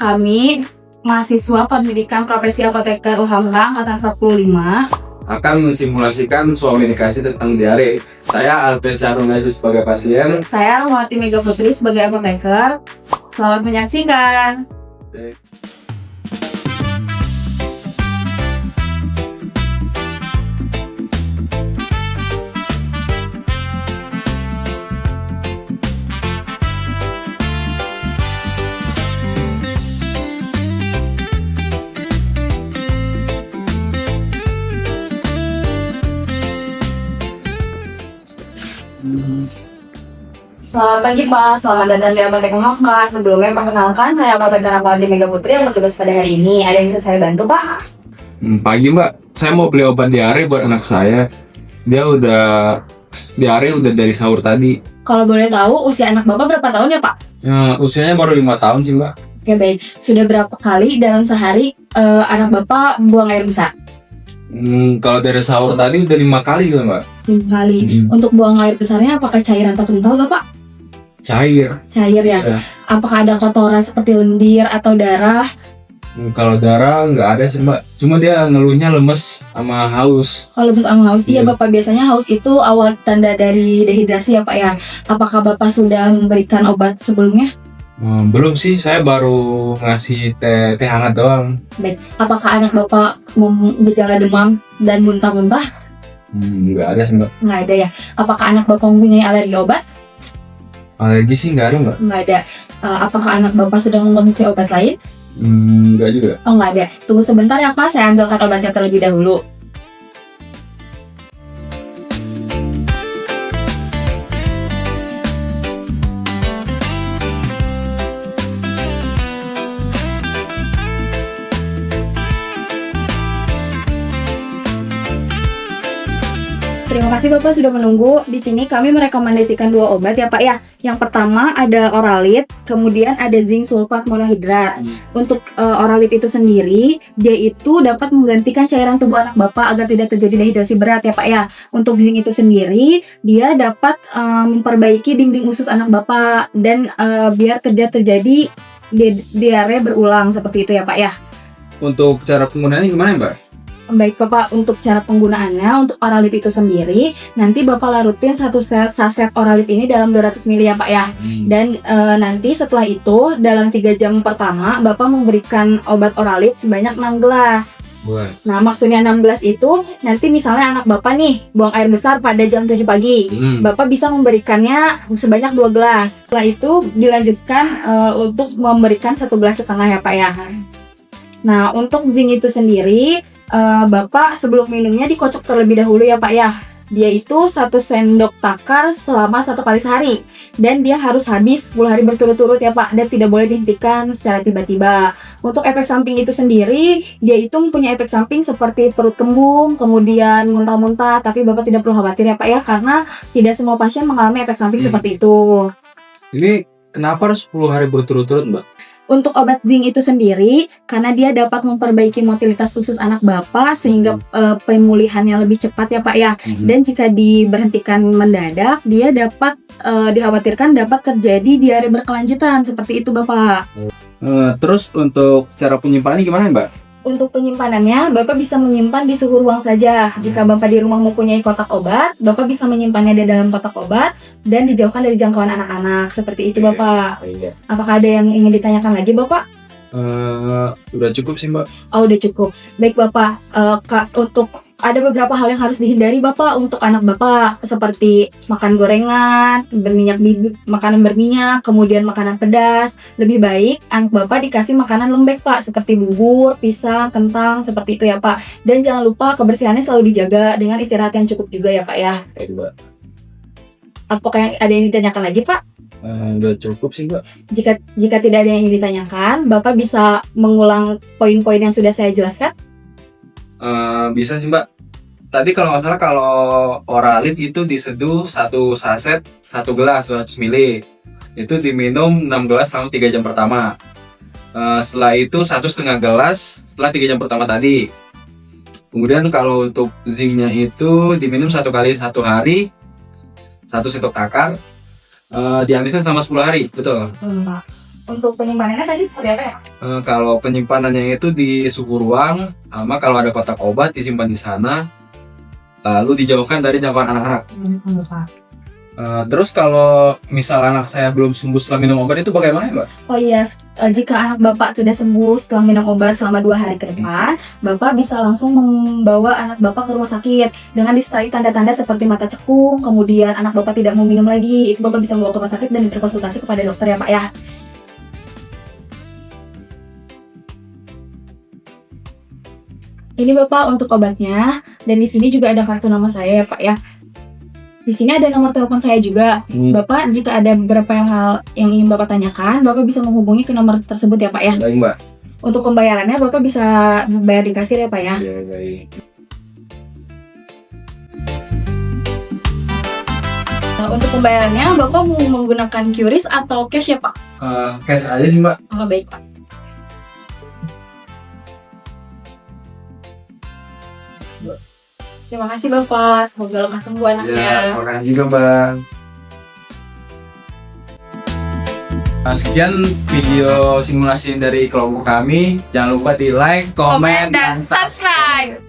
Kami mahasiswa pendidikan profesi apoteker UHAMKA angkatan 45 akan mensimulasikan suami medikasi tentang diare. Saya Alves Sarunaju sebagai pasien. Saya Muhammad Mega Putri sebagai apoteker. Selamat menyaksikan. Selamat pagi Pak, selamat datang di Apotek UHAMKA. Sebelumnya perkenalkan, saya apoteker Mega Putri yang bertugas pada hari ini. Ada yang bisa saya bantu Pak? Pagi Mbak, saya mau beli obat diare buat anak saya. Dia diare udah dari sahur tadi. Kalau boleh tahu, usia anak Bapak berapa tahun ya Pak? Usianya baru 5 tahun sih Mbak. Oke baik, sudah berapa kali dalam sehari anak Bapak buang air besar? Kalau dari sahur tadi udah 5 kali kan Mbak? 5 kali. Untuk buang air besarnya apakah cairan atau kental Bapak? Cair. Cair ya? Ya. Apakah ada kotoran seperti lendir atau darah? Kalau darah nggak ada sih Mbak, cuma dia ngeluhnya lemes sama haus. Kalau lemes sama haus, iya Iya. Bapak, biasanya haus itu awal tanda dari dehidrasi ya Pak ya. Apakah Bapak sudah memberikan obat sebelumnya? Belum sih, saya baru ngasih teh hangat doang. Baik, apakah anak Bapak gejala demam dan muntah-muntah? Nggak ada sih Mbak. Nggak ada ya. Apakah anak Bapak mempunyai alergi obat? Alergi sih nggak ada Mbak. Nggak ada. Apakah anak Bapak sedang mengkonsumsi obat lain? Nggak juga. Oh nggak ada. Tunggu sebentar ya Pak, saya ambilkan obatnya terlebih dahulu. Terima kasih Bapak sudah menunggu. Di sini kami merekomendasikan 2 obat ya Pak ya. Yang pertama ada Oralit, kemudian ada zinc sulfat monohidrat. Untuk Oralit itu sendiri, dia itu dapat menggantikan cairan tubuh anak Bapak agar tidak terjadi dehidrasi berat ya Pak ya. Untuk zinc itu sendiri, dia dapat memperbaiki dinding usus anak Bapak dan biar tidak terjadi diare berulang seperti itu ya Pak ya. Untuk cara penggunaannya gimana Mbak? Baik Bapak, untuk cara penggunaannya, untuk Oralit itu sendiri, nanti Bapak larutin satu saset Oralit ini dalam 200 ml ya Pak ya. Dan nanti setelah itu, dalam 3 jam pertama, Bapak memberikan obat Oralit sebanyak 6 gelas. Buat. Nah, maksudnya 6 gelas itu, nanti misalnya anak Bapak nih, buang air besar pada jam 7 pagi. Bapak bisa memberikannya sebanyak 2 gelas. Setelah itu, dilanjutkan untuk memberikan 1,5 gelas ya Pak ya. Nah, untuk zinc itu sendiri, Bapak sebelum minumnya dikocok terlebih dahulu ya Pak ya. Dia itu 1 sendok takar selama 1 kali sehari. Dan dia harus habis 10 hari berturut-turut ya Pak. Dan tidak boleh dihentikan secara tiba-tiba. Untuk efek samping itu sendiri, dia itu mempunyai efek samping seperti perut kembung, kemudian muntah-muntah. Tapi Bapak tidak perlu khawatir ya Pak ya. Karena tidak semua pasien mengalami efek samping seperti itu. Ini kenapa harus 10 hari berturut-turut Mbak? Untuk obat zinc itu sendiri, karena dia dapat memperbaiki motilitas usus anak Bapak sehingga pemulihannya lebih cepat ya Pak ya. Dan jika diberhentikan mendadak, dia dapat dikhawatirkan dapat terjadi diare berkelanjutan seperti itu Bapak. Terus untuk cara penyimpanannya gimana Mbak? Untuk penyimpanannya, Bapak bisa menyimpan di suhu ruang saja. Jika Bapak di rumah mempunyai kotak obat, Bapak bisa menyimpannya di dalam kotak obat dan dijauhkan dari jangkauan anak-anak. Seperti itu Bapak. Iya. Apakah ada yang ingin ditanyakan lagi Bapak? Udah cukup sih Mbak. Oh udah cukup. Baik Bapak, untuk ada beberapa hal yang harus dihindari Bapak untuk anak Bapak, seperti makan gorengan, makanan berminyak, kemudian makanan pedas. Lebih baik anak Bapak dikasih makanan lembek Pak, seperti bubur, pisang, kentang, seperti itu ya Pak. Dan jangan lupa kebersihannya selalu dijaga dengan istirahat yang cukup juga ya Pak ya. Itu Mbak. Apakah ada yang ditanyakan lagi Pak? Udah cukup sih Mbak. Jika tidak ada yang ingin ditanyakan, Bapak bisa mengulang poin-poin yang sudah saya jelaskan? Bisa sih Mbak. Tadi kalau nggak salah kalau Oralit itu diseduh 1 saset 1 gelas 200 ml. Itu diminum 6 gelas selama 3 jam pertama. Setelah itu 1,5 gelas setelah 3 jam pertama tadi. Kemudian kalau untuk zincnya itu diminum 1 kali 1 hari, 1 sendok takar, dihabiskan selama 10 hari, betul? Pak. Untuk penyimpanannya tadi seperti apa ya? Kalau penyimpanannya itu di suhu ruang, sama kalau ada kotak obat disimpan di sana, lalu dijauhkan dari jangkauan anak-anak. Terus kalau misal anak saya belum sembuh setelah minum obat itu bagaimana ya, Mbak? Oh iya, jika anak Bapak sudah sembuh setelah minum obat selama 2 hari ke depan, Bapak bisa langsung membawa anak Bapak ke rumah sakit dengan disertai tanda-tanda seperti mata cekung, kemudian anak Bapak tidak mau minum lagi, itu Bapak bisa membawa ke rumah sakit dan berkonsultasi kepada dokter ya Pak ya. Ini Bapak untuk obatnya, dan di sini juga ada kartu nama saya ya Pak ya. Di sini ada nomor telepon saya juga. Bapak jika ada beberapa hal yang ingin Bapak tanyakan, Bapak bisa menghubungi ke nomor tersebut ya Pak ya. Baik, Mbak. Untuk pembayarannya Bapak bisa bayar di kasir ya Pak ya. Iya, baik. Untuk pembayarannya Bapak mau menggunakan QRIS atau cash ya Pak? Cash aja sih, Mbak. Oh baik Pak. Terima kasih Bapak, semoga lekas sembuh anaknya. Ya, makasih juga, Mbak. Sekian video simulasi dari kelompok kami. Jangan lupa di like, komen, Dan subscribe.